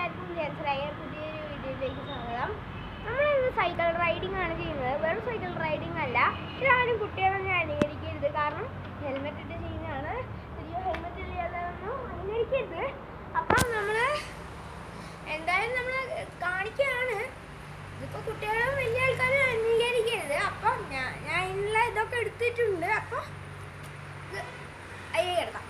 എല്ലാവർക്കും ജെൻസറായ പുതിയൊരു വീഡിയോയിലേക്ക് സ്വാഗതം. നമ്മളിന്ന് സൈക്കിൾ റൈഡിംഗ് ആണ് ചെയ്യുന്നത്. വെറും സൈക്കിൾ റൈഡിംഗ് അല്ല. ഇതാരും കുട്ടികളൊന്നും അനുകരിക്കരുത്, കാരണം ഹെൽമെറ്റ് ഇട്ട് ചെയ്യുന്നതാണ്. ഹെൽമെറ്റ് ഇല്ലാതൊന്നും അനുകരിക്കരുത്. അപ്പം നമ്മൾ എന്തായാലും നമ്മൾ കാണിക്കുകയാണ്. ഇതിപ്പോൾ കുട്ടികളും വലിയ ആൾക്കാരും അനുകരിക്കരുത്. അപ്പം ഞാൻ ഇതിനുള്ള ഇതൊക്കെ എടുത്തിട്ടുണ്ട്. അപ്പോൾ ഇത് അയ്യേ കിടക്കാം.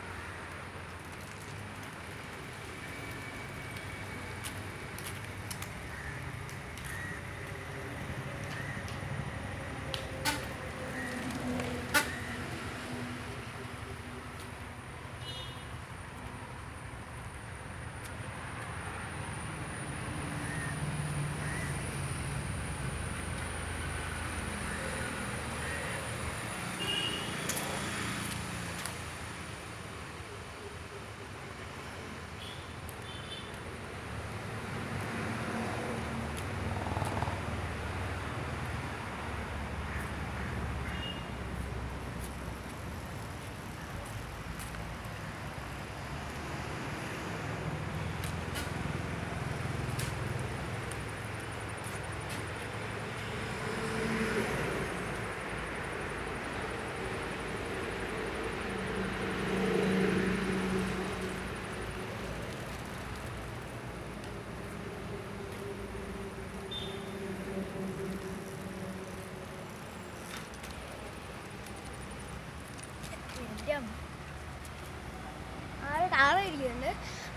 താഴെ ഇരിക്കുന്നുണ്ട്.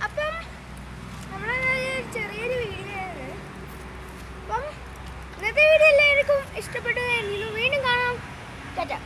അപ്പം നമ്മളൊരു ചെറിയൊരു വീഡിയോ ആണ്. അപ്പം ഇന്നത്തെ വീഡിയോ എല്ലാവർക്കും ഇഷ്ടപ്പെട്ടു. വീണ്ടും കാണാം. ടാറ്റാ.